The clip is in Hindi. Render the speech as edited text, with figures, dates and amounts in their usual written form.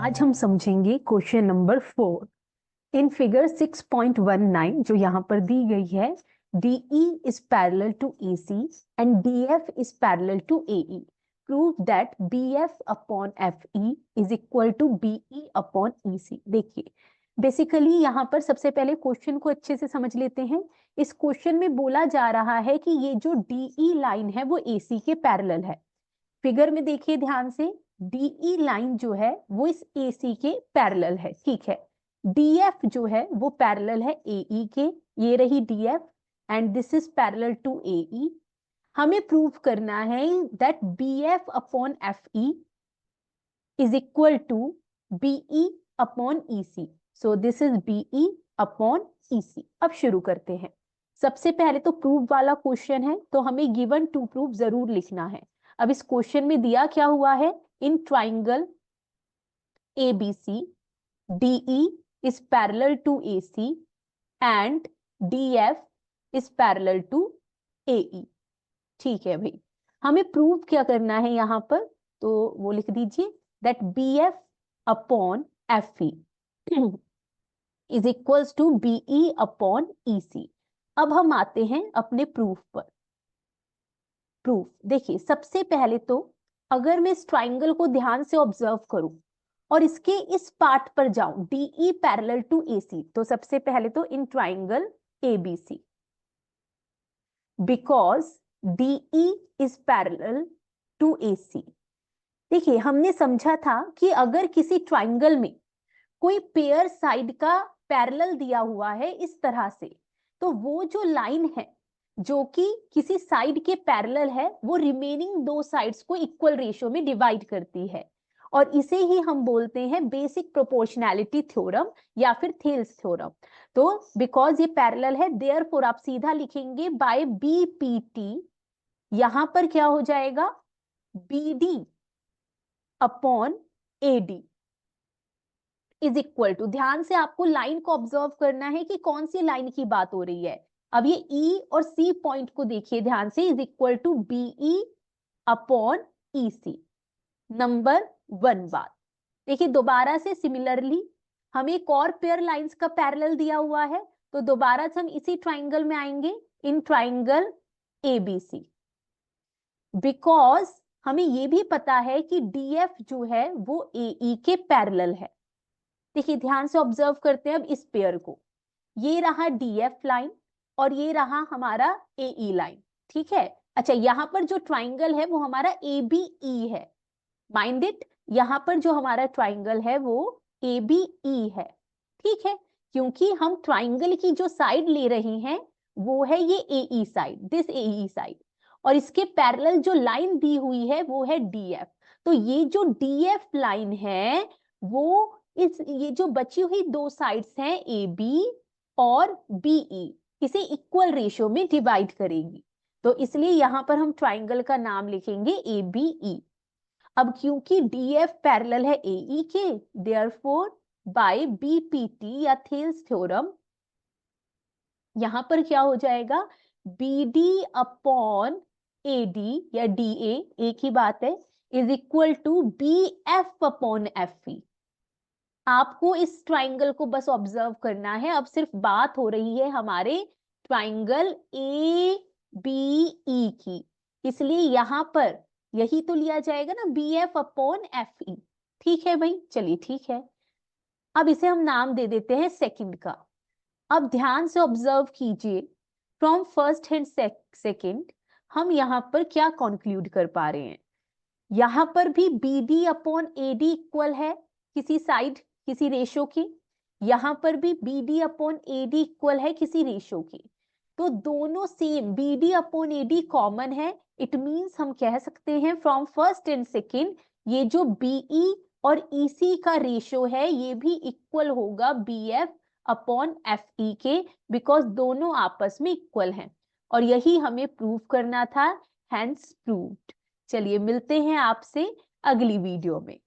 आज हम समझेंगे क्वेश्चन नंबर 4 इन फिगर 6.19 जो यहाँ पर दी गई है। DE is parallel to AC and DF is parallel to AE. Prove that BF upon FE is equal to BE upon EC. देखिए बेसिकली यहाँ पर सबसे पहले क्वेश्चन को अच्छे से समझ लेते हैं। इस क्वेश्चन में बोला जा रहा है कि ये जो DE लाइन है वो AC के पैरेलल है। फिगर में देखिए ध्यान से, DE लाइन जो है वो इस AC के पैरेलल है, ठीक है। DF जो है वो पैरेलल है AE के, ये रही DF and this is parallel to AE। हमें प्रूव करना है that BF upon FE is equal to BE upon EC। So this is BE upon EC। अब शुरू करते हैं। सबसे पहले तो प्रूफ वाला क्वेश्चन है तो हमें गिवन टू प्रूफ जरूर लिखना है। अब इस क्वेश्चन में दिया क्या हुआ है, इन triangle ABC DE is parallel to AC and DF is parallel to AE। ठीक है भाई, हमें प्रूव क्या करना है यहाँ पर, तो वो लिख दीजिए that BF upon FE is equals to BE upon EC। अब हम आते हैं अपने प्रूफ पर। प्रूफ देखिए, सबसे पहले तो अगर मैं इस ट्राइंगल को ध्यान से ऑब्जर्व करूं और इसके इस पार्ट पर जाऊं DE पैरेलल टू AC, तो सबसे पहले तो in triangle ABC because DE is parallel to AC। देखिए हमने समझा था कि अगर किसी ट्राइंगल में कोई पेयर साइड का पैरेलल दिया हुआ है इस तरह से, तो वो जो लाइन है जो कि किसी साइड के पैरेलल है वो रिमेनिंग दो साइड्स को इक्वल रेशियो में डिवाइड करती है, और इसे ही हम बोलते हैं बेसिक प्रोपोर्शनैलिटी थ्योरम या फिर थेल्स थ्योरम। तो बिकॉज ये पैरेलल है देयरफॉर आप सीधा लिखेंगे बाय BPT, यहां पर क्या हो जाएगा BD upon AD is equal to, ध्यान से आपको लाइन को ऑब्जर्व करना है कि कौन सी लाइन की बात हो रही है। अब ये E और C पॉइंट को देखिए ध्यान से, is equal to BE upon EC। Number 1 बात देखिए, दोबारा से सिमिलरली हमें एक और पेयर लाइंस का पैरेलल दिया हुआ है, तो दोबारा से हम इसी ट्राइंगल में आएंगे इन ट्राइंगल ABC बिकॉज हमें ये भी पता है कि DF जो है वो AE के पैरेलल है। देखिए ध्यान से ऑब्जर्व करते हैं अब इस पेयर को, ये रहा DF लाइन और ये रहा हमारा AE लाइन, ठीक है। अच्छा, यहां पर जो ट्राइंगल है वो हमारा ABE है, माइंड इट, यहां पर जो हमारा ट्राइंगल है वो ABE है, ठीक है, क्योंकि हम ट्राइंगल की जो साइड ले रहे हैं वो है ये AE side, this AE side, और इसके पैरेलल जो लाइन दी हुई है वो है DF। तो ये जो DF लाइन है वो ये जो बची हुई दो साइड्स हैं AB और BE, इसे इक्वल रेशियो में डिवाइड करेगी, तो इसलिए यहां पर हम ट्राइंगल का नाम लिखेंगे ABE। अब क्योंकि DF पैरेलल है AE के, देयरफॉर बाय BPT या थेल्स थ्योरम यहां पर क्या हो जाएगा BD अपॉन AD या DA, एक ही बात है, is equal to BF upon FE। आपको इस ट्राइंगल को बस ऑब्जर्व करना है, अब सिर्फ बात हो रही है हमारे ट्राइंगल ABE की, इसलिए यहां पर यही तो लिया जाएगा ना BF अपॉन FE, ठीक है भाई, चलिए ठीक है। अब इसे हम नाम दे देते हैं सेकंड का। अब ध्यान से ऑब्जर्व कीजिए, फ्रॉम फर्स्ट एंड सेकंड हम यहां पर क्या कंक्लूड कर पा रहे हैं, यहां पर भी BD अपॉन AD इक्वल है किसी साइड किसी रेशो की, यहां पर भी BD अपॉन AD इक्वल है किसी रेशो की, तो दोनों same BD upon AD common है। इट मींस हम कह सकते हैं फ्रॉम फर्स्ट एंड सेकंड ये जो BE और EC का रेशो है ये भी इक्वल होगा BF अपॉन FE के, बिकॉज दोनों आपस में इक्वल हैं, और यही हमें प्रूव करना था, हैंस प्रूव्ड। चलिए मिलते हैं आपसे अगली वीडियो में।